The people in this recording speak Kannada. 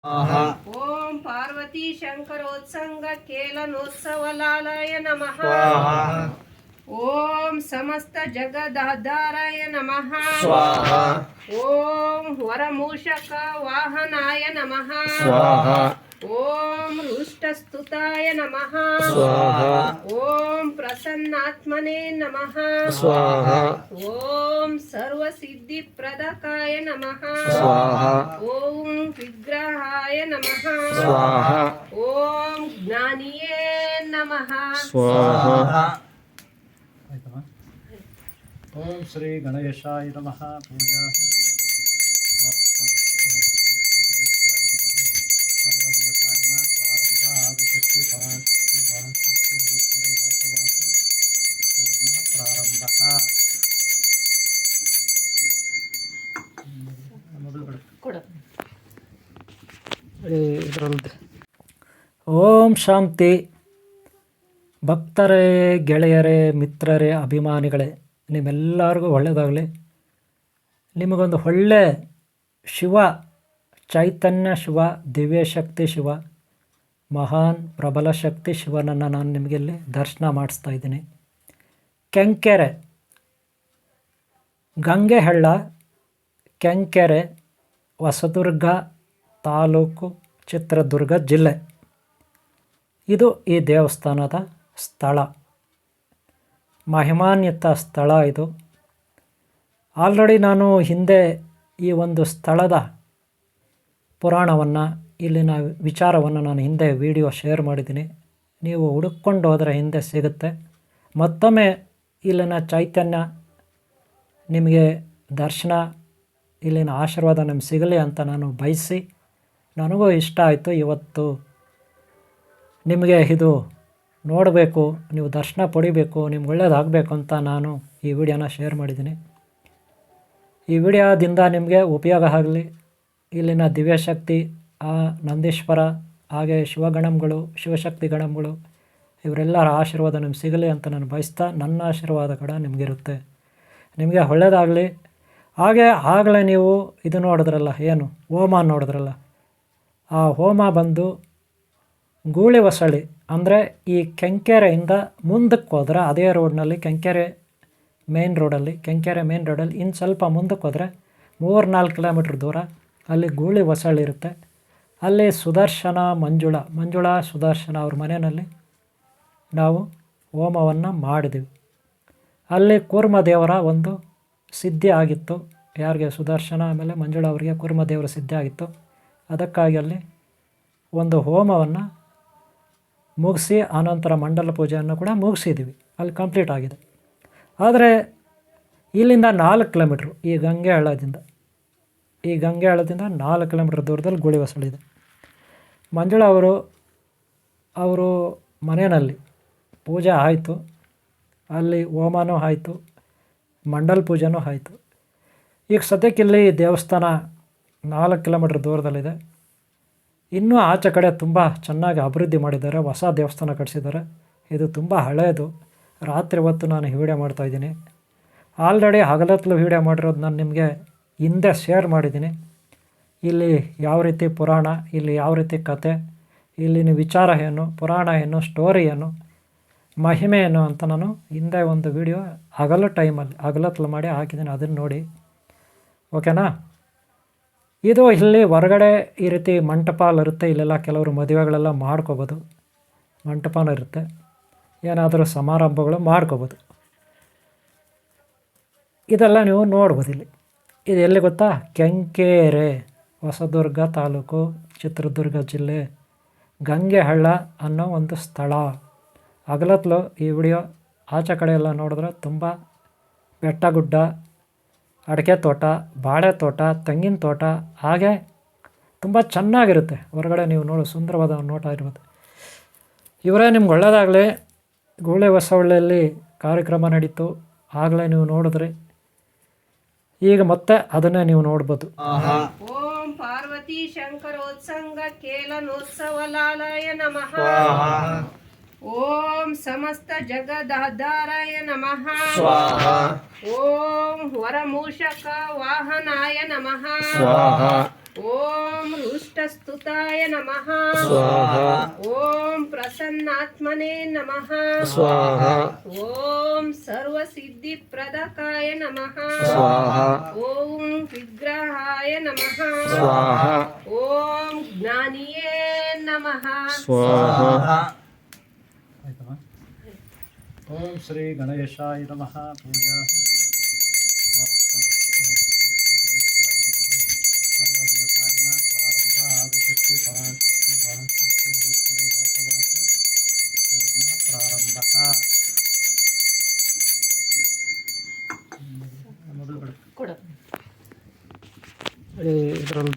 ಓಂ ಪಾರ್ವತಿ ಶಂಕರೋತ್ಸಂಗ ಕೇಲನೋತ್ಸವಲಾಲಯ ನಮಃ. ಓಂ ಸಮಸ್ತ ಜಗದಾಧಾರಾಯ ನಮಃ. ಓಂ ವರಮೂಷಕ ವಾಹನಾಯ ನಮಃ. ಓಂ ಹೃಷ್ಟಸ್ತುತಾಯ ನಮಃ. ಓಂ ಪ್ರಸನ್ನಾತ್ಮನೇ ನಮಃ. ಓಂ ಸರ್ವಸಿದ್ಧಿಪ್ರದಕಾಯ ನಮಃ. ಓಂ ವಿಗ್ರಹಾಯ ನಮಃ. ಓಂ ಜ್ಞಾನಿಯೇ ನಮಃ. ಓಂ ಶ್ರೀ ಗಣೇಶಾಯ ನಮಃ. ಪೂಜಾ ಸರ್ವದೇವತಾಯನ ಪ್ರಾರಂಭ ಆದಿಶಕ್ತಿ ಪರಾಶಕ್ತಿ ಮಹಾಶಕ್ತಿ ಈಶ್ವರ ಲೋಕವಾಸ ಸೋಮ ಪ್ರಾರಂಭ. ಓಂ ಶಾಂತಿ. ಭಕ್ತರೇ, ಗೆಳೆಯರೇ, ಮಿತ್ರರೇ, ಅಭಿಮಾನಿಗಳೇ, ನಿಮ್ಮೆಲ್ಲರಿಗೂ ಒಳ್ಳೆಯದಾಗಲಿ. ನಿಮಗೊಂದು ಒಳ್ಳೆ ಶಿವ, ಚೈತನ್ಯ ಶಿವ, ದಿವ್ಯಶಕ್ತಿ ಶಿವ, ಮಹಾನ್ ಪ್ರಬಲ ಶಕ್ತಿ ಶಿವನನ್ನು ನಾನು ನಿಮಗಿಲ್ಲಿ ದರ್ಶನ ಮಾಡಿಸ್ತಾ ಇದ್ದೀನಿ. ಕೆಂಕೆರೆ, ಗಂಗೆಹಳ್ಳ, ಕೆಂಕೆರೆ, ಹೊಸದುರ್ಗ ತಾಲೂಕು, ಚಿತ್ರದುರ್ಗ ಜಿಲ್ಲೆ. ಇದು ಈ ದೇವಸ್ಥಾನದ ಸ್ಥಳ, ಮಹಿಮಾನ್ವಿತ ಸ್ಥಳ ಇದು. ಆಲ್ರೆಡಿ ನಾನು ಹಿಂದೆ ಈ ಒಂದು ಸ್ಥಳದ ಪುರಾಣವನ್ನು, ಇಲ್ಲಿನ ವಿಚಾರವನ್ನು ನಾನು ಹಿಂದೆ ವಿಡಿಯೋ ಶೇರ್ ಮಾಡಿದ್ದೀನಿ. ನೀವು ಹುಡುಕೊಂಡು ಹೋದರೆ ಹಿಂದೆ ಸಿಗುತ್ತೆ. ಮತ್ತೊಮ್ಮೆ ಇಲ್ಲಿನ ಚೈತನ್ಯ ನಿಮಗೆ ದರ್ಶನ, ಇಲ್ಲಿನ ಆಶೀರ್ವಾದ ನಿಮ್ಗೆ ಸಿಗಲಿ ಅಂತ ನಾನು ಬಯಸಿ, ನನಗೂ ಇಷ್ಟ ಆಯಿತು. ಇವತ್ತು ನಿಮಗೆ ಇದು ನೋಡಬೇಕು, ನೀವು ದರ್ಶನ ಪಡಿಬೇಕು, ನಿಮ್ಗೆ ಒಳ್ಳೆಯದಾಗಬೇಕು ಅಂತ ನಾನು ಈ ವಿಡಿಯೋನ ಶೇರ್ ಮಾಡಿದ್ದೀನಿ. ಈ ವಿಡಿಯೋದಿಂದ ನಿಮಗೆ ಉಪಯೋಗ ಆಗಲಿ. ಇಲ್ಲಿನ ದಿವ್ಯಶಕ್ತಿ, ಆ ನಂದೀಶ್ವರ, ಹಾಗೆ ಶಿವಗಣಗಳು, ಶಿವಶಕ್ತಿ ಗಣಗಳು, ಇವರೆಲ್ಲರ ಆಶೀರ್ವಾದ ನಿಮ್ಗೆ ಸಿಗಲಿ ಅಂತ ನಾನು ಬಯಸ್ತಾ, ನನ್ನ ಆಶೀರ್ವಾದ ಕೂಡ ನಿಮಗಿರುತ್ತೆ. ನಿಮಗೆ ಒಳ್ಳೆಯದಾಗಲಿ. ಹಾಗೆ ಆಗಲೇ ನೀವು ಇದು ನೋಡಿದ್ರಲ್ಲ, ಏನು ಹೋಮ ನೋಡಿದ್ರಲ್ಲ, ಆ ಹೋಮ ಬಂದು ಗೂಳಿ ಹೊಸಳ್ಳಿ, ಅಂದರೆ ಈ ಕೆಂಕೆರೆಯಿಂದ ಮುಂದಕ್ಕೆ ಹೋದರೆ ಅದೇ ರೋಡ್ನಲ್ಲಿ, ಕೆಂಕೆರೆ ಮೇನ್ ರೋಡಲ್ಲಿ, ಇನ್ನು ಸ್ವಲ್ಪ ಮುಂದಕ್ಕೆ ಹೋದರೆ 3-4 ಕಿಲೋಮೀಟ್ರ್ ದೂರ ಅಲ್ಲಿ ಗೂಳಿ ಹೊಸಳ್ಳಿ ಇರುತ್ತೆ. ಅಲ್ಲಿ ಸುದರ್ಶನ, ಮಂಜುಳಾ ಸುದರ್ಶನ ಅವ್ರ ಮನೆಯಲ್ಲಿ ನಾವು ಹೋಮವನ್ನು ಮಾಡಿದ್ವಿ. ಅಲ್ಲಿ ಕೂರ್ಮದೇವರ ಒಂದು ಸಿದ್ಧಿ ಆಗಿತ್ತು. ಯಾರಿಗೆ? ಸುದರ್ಶನ ಆಮೇಲೆ ಮಂಜುಳಾ ಅವರಿಗೆ ಕೂರ್ಮದೇವರ ಸಿದ್ಧಿ ಆಗಿತ್ತು. ಅದಕ್ಕಾಗಿ ಅಲ್ಲಿ ಒಂದು ಹೋಮವನ್ನು ಮುಗಿಸಿ, ಆನಂತರ ಮಂಡಲ ಪೂಜೆಯನ್ನು ಕೂಡ ಮುಗಿಸಿದ್ದೀವಿ. ಅಲ್ಲಿ ಕಂಪ್ಲೀಟ್ ಆಗಿದೆ. ಆದರೆ ಇಲ್ಲಿಂದ 4 ಕಿಲೋಮೀಟ್ರು, ಈ ಗಂಗೆಹಳ್ಳದಿಂದ 4 ಕಿಲೋಮೀಟ್ರ್ ದೂರದಲ್ಲಿ ಗೂಳಿ ಹೊಸಳಿದೆ. ಮಂಜುಳಾ ಅವರು ಮನೆಯಲ್ಲಿ ಪೂಜೆ ಆಯಿತು, ಅಲ್ಲಿ ಹೋಮನೂ ಆಯಿತು, ಮಂಡಲ ಪೂಜೆನೂ ಆಯಿತು. ಈಗ ಸದ್ಯಕ್ಕಿಲ್ಲಿ ದೇವಸ್ಥಾನ 4 ಕಿಲೋಮೀಟ್ರ್ ದೂರದಲ್ಲಿದೆ. ಇನ್ನೂ ಆಚೆ ಕಡೆ ತುಂಬ ಚೆನ್ನಾಗಿ ಅಭಿವೃದ್ಧಿ ಮಾಡಿದ್ದಾರೆ, ಹೊಸ ದೇವಸ್ಥಾನ ಕಟ್ಟಿಸಿದ್ದಾರೆ. ಇದು ತುಂಬ ಹಳೆಯದು. ರಾತ್ರಿ ಹೊತ್ತು ನಾನು ವಿಡಿಯೋ ಮಾಡ್ತಾಯಿದ್ದೀನಿ. ಆಲ್ರೆಡಿ ಹಗಲತ್ತಲು ವಿಡಿಯೋ ಮಾಡಿರೋದು ನಾನು ನಿಮಗೆ ಹಿಂದೆ ಶೇರ್ ಮಾಡಿದ್ದೀನಿ. ಇಲ್ಲಿ ಯಾವ ರೀತಿ ಪುರಾಣ, ಇಲ್ಲಿ ಯಾವ ರೀತಿ ಕತೆ, ಇಲ್ಲಿನ ವಿಚಾರ ಏನು, ಪುರಾಣ ಏನು, ಸ್ಟೋರಿ ಏನು, ಮಹಿಮೆ ಏನು ಅಂತ ನಾನು ಹಿಂದೆ ಒಂದು ವಿಡಿಯೋ ಹಗಲತ್ತಲು ಮಾಡಿ ಹಾಕಿದ್ದೀನಿ. ಅದನ್ನು ನೋಡಿ, ಓಕೆನಾ? ಇದು ಇಲ್ಲಿ ಹೊರಗಡೆ ಈ ರೀತಿ ಮಂಟಪ ಇರುತ್ತೆ. ಇಲ್ಲೆಲ್ಲ ಕೆಲವರು ಮದುವೆಗಳೆಲ್ಲ ಮಾಡ್ಕೋಬೋದು, ಮಂಟಪನೂ ಇರುತ್ತೆ. ಏನಾದರೂ ಸಮಾರಂಭಗಳು ಮಾಡ್ಕೋಬೋದು. ಇದೆಲ್ಲ ನೀವು ನೋಡ್ಬೋದು. ಇದು ಎಲ್ಲಿ ಗೊತ್ತಾ? ಕೆಂಕೆರೆ, ಹೊಸದುರ್ಗ ತಾಲೂಕು, ಚಿತ್ರದುರ್ಗ ಜಿಲ್ಲೆ, ಗಂಗೆಹಳ್ಳ ಅನ್ನೋ ಒಂದು ಸ್ಥಳ. ಹಗಲತ್ತಲು ಈ ವಿಡಿಯೋ ಆಚೆ ಕಡೆ ಎಲ್ಲ ನೋಡಿದ್ರೆ ತುಂಬ ಬೆಟ್ಟ ಗುಡ್ಡ, ಅಡಿಕೆ ತೋಟ, ಬಾಳೆ ತೋಟ, ತೆಂಗಿನ ತೋಟ, ಹಾಗೆ ತುಂಬ ಚೆನ್ನಾಗಿರುತ್ತೆ. ಹೊರಗಡೆ ನೀವು ನೋಡು, ಸುಂದರವಾದ ನೋಟ ಇರ್ಬೋದು. ಇವರೇ ನಿಮ್ಗೆ ಒಳ್ಳೆಯದಾಗಲಿ. ಗೂಳಿ ಹೊಸಳ್ಳಿಯಲ್ಲಿ ಕಾರ್ಯಕ್ರಮ ನಡೀತು, ಆಗಲೇ ನೀವು ನೋಡಿದ್ರಿ. ಈಗ ಮತ್ತೆ ಅದನ್ನೇ ನೀವು ನೋಡ್ಬೋದು. ಓಂ ಪಾರ್ವತಿ ಶಂಕರೋತ್ಸಂಗ ಕೇಲನೋತ್ಸವಲಾಲಯ ನಮಃ. ಓಂ ಸಮಸ್ತ ಜಗದಾಧಾರಾಯ ನಮಃ स्वाहा ಓಂ ವರಮೂಷಕ ವಾಹನಾಯ ನಮಃ स्वाहा ಓಂ ಹೃಷ್ಟಸ್ತುತಾಯ ನಮಃ स्वाहा ಓಂ ಪ್ರಸನ್ನಾತ್ಮನೇ ನಮಃ स्वाहा ಓಂ ಸರ್ವಸಿದ್ಧಿಪ್ರದಕಾಯ ನಮಃ स्वाहा ಓಂ ವಿಗ್ರಹಾಯ ನಮಃ स्वाहा ಓಂ ಜ್ಞಾನಿಯೇ ನಮಃ स्वाहा ಆಯ್ತಮ್ಮ. ಓಂ ಶ್ರೀ ಗಣೇಶಾಯ ನಮಃ. ಪೂಜಾ ಸರ್ವದೇವತಾಯ ಪ್ರಾರಂಭ ಆದಿಶಕ್ತಿ ಪರಾಶಕ್ತಿ ಮಹಾಶಕ್ತಿ ಈಶ್ವರ ಲೋಕಮಾತೆ ಸೋಮ ಪ್ರಾರಂಭ. ಮೊದಲು ಬಿಡು. ಇದರಲ್ಲಿ